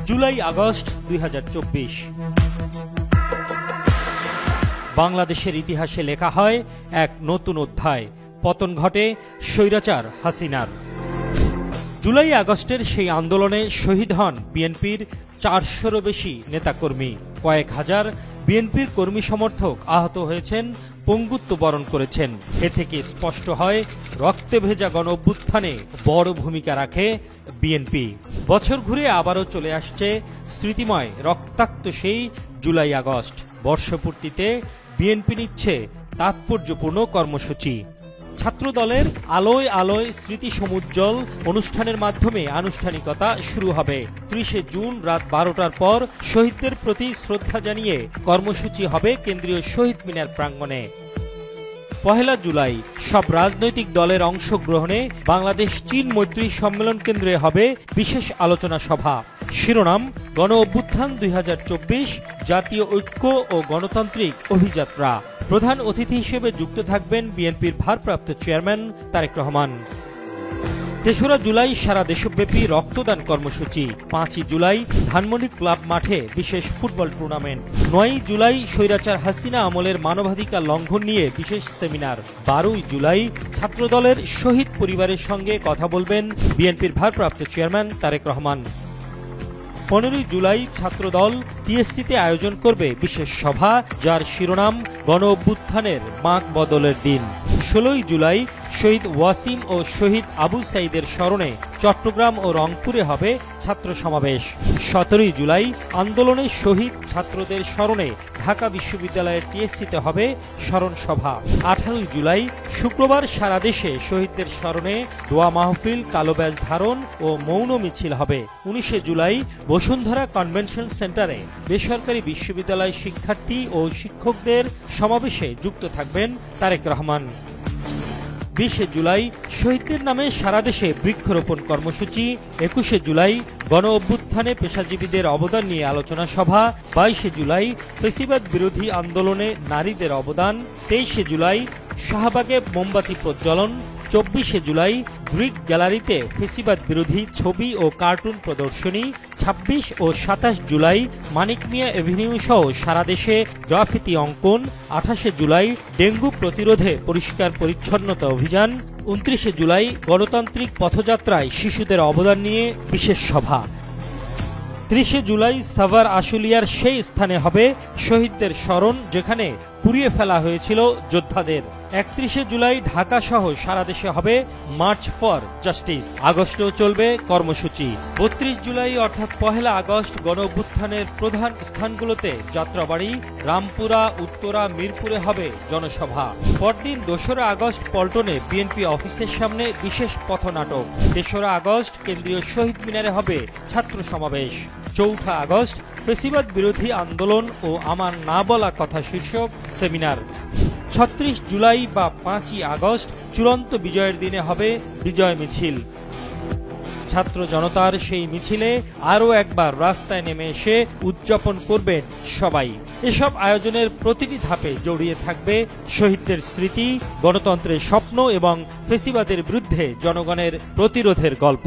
July August 2024। বাংলাদেশের ইতিহাসে লেখা হয় এক নতুন অধ্যায়। পতন ঘটে স্বৈরাচার হাসিনার। জুলাই আগস্টের সেই আন্দোলনে শহীদ হন বিএনপির 400-রও বেশি নেতাকর্মী। কয়েক হাজার বিএনপির কর্মী সমর্থক আহত হয়েছেন, পঙ্গুত্ব বরণ করেছেন। এ থেকে স্পষ্ট হয় রক্তে ভেজা গণ অভ্যুত্থানে বড় ভূমিকা রাখে বিএনপি। বছর ঘুরে আবারও চলে আসছে স্মৃতিময় রক্তাক্ত সেই জুলাই আগস্ট। বর্ষপূর্তিতে বিএনপি নিচ্ছে তাৎপর্যপূর্ণ কর্মসূচি। ছাত্রদলের আলোয় আলোয় স্মৃতি সমুজ্জ্বল অনুষ্ঠানের মাধ্যমে আনুষ্ঠানিকতা শুরু হবে। 30 জুন রাত 12টার পর শহীদদের প্রতি শ্রদ্ধা জানিয়ে কর্মসূচি হবে কেন্দ্রীয় শহীদ মিনার প্রাঙ্গণে। 1 জুলাই সব রাজনৈতিক দলের অংশগ্রহণে বাংলাদেশ চীন মৈত্রী সম্মেলন কেন্দ্রে হবে বিশেষ আলোচনা সভা। শিরোনাম গণ অভ্যুত্থান 2024, জাতীয় ঐক্য ও গণতান্ত্রিক অভিযাত্রা। প্রধান অতিথি হিসেবে যুক্ত থাকবেন বিএনপির ভারপ্রাপ্ত চেয়ারম্যান তারেক রহমান। 3রা জুলাই সারা দেশব্যাপী রক্তদান কর্মসূচি। 5 জুলাই ধানমন্ডি ক্লাব মাঠে বিশেষ ফুটবল টুর্নামেন্ট। 9 জুলাই স্বৈরাচার হাসিনা আমলের মানবাধিকার লঙ্ঘন নিয়ে বিশেষ সেমিনার। 12 জুলাই ছাত্রদলের শহীদ পরিবারের সঙ্গে কথা বলবেন বিএনপির ভারপ্রাপ্ত চেয়ারম্যান তারেক রহমান। 15 জুলাই ছাত্রদল টিএসসিতে আয়োজন করবে বিশেষ সভা, যার শিরোনাম গণ অভ্যুত্থানের মাগ বদলের দিন। 16 জুলাই শহীদ ওয়াসিম ও শহীদ আবু সাইদের স্মরণে চট্টগ্রাম ও রংপুরে হবে ছাত্র সমাবেশ। 17 জুলাই আন্দোলনে শহীদ ছাত্রদের স্মরণে ঢাকা বিশ্ববিদ্যালয়ের টিএসসিতে হবে স্মরণ সভা। 18 জুলাই শুক্রবার সারা দেশে শহীদদের স্মরণে দোয়া মাহফিল, কালো ব্যাজ ধারণ ও মৌন মিছিল হবে। 19 জুলাই বসুন্ধরা কনভেনশন সেন্টারে বেসরকারি বিশ্ববিদ্যালয় শিক্ষার্থী ও শিক্ষকদের সমাবেশে যুক্ত থাকবেন তারেক রহমান। 20 জুলাই শহীদদের নামে সারা দেশে বৃক্ষরোপণ কর্মসূচি। 21 জুলাই গণ অভ্যুত্থানে পেশাজীবীদের অবদান নিয়ে আলোচনা সভা। 22 জুলাই ফ্যাসিবাদ বিরোধী আন্দোলনে নারীদের অবদান। 23 জুলাই শাহবাগে মোমবাতি প্রজ্বলন। 24 জুলাই গ্রিক গ্যালারিতে ফ্যাসিবাদ বিরোধী ছবি ও কার্টুন প্রদর্শনী। 26 ও 27 জুলাই মানিক মিয়া এভিনিউ সহ সারা দেশে গ্রাফিতি অঙ্কন। 28 জুলাই ডেঙ্গু প্রতিরোধে পরিষ্কার পরিচ্ছন্নতা অভিযান। 29 জুলাই গণতান্ত্রিক পথযাত্রায় শিশুদের অবদান নিয়ে বিশেষ সভা। 30 জুলাই সাভার আশুলিয়ার সেই স্থানে হবে শহীদদের স্মরণ, যেখানে পুড়িয়ে ফেলা হয়েছিল যোদ্ধাদের। 31 জুলাই ঢাকা সহ সারা দেশে হবে মার্চ ফর জাস্টিস। আগস্টেও চলবে কর্মসূচি। 32 জুলাই অর্থাৎ 1 আগস্ট গণ অভ্যুত্থানের প্রধান স্থানগুলোতে যাত্রাবাড়ি, রামপুরা, উত্তরা, মিরপুরে হবে জনসভা। পরদিন 2রা আগস্ট পল্টনে বিএনপি অফিসের সামনে বিশেষ পথনাটক। 3রা আগস্ট কেন্দ্রীয় শহীদ মিনারে হবে ছাত্র সমাবেশ। 4 আগস্ট ফ্যাসিবাদ বিরোধী আন্দোলন ও আমার না বলা কথা শীর্ষক সেমিনার। 36 জুলাই বা 5 আগস্ট চূড়ান্ত বিজয়ের দিনে হবে বিজয় মিছিল। ছাত্র জনতার সেই মিছিলে আরও একবার রাস্তায় নেমে এসে উদযাপন করবেন সবাই। এসব আয়োজনের প্রতিটি ধাপে জড়িয়ে থাকবে শহীদদের স্মৃতি, গণতন্ত্রের স্বপ্ন এবং ফ্যাসিবাদের বিরুদ্ধে জনগণের প্রতিরোধের গল্প।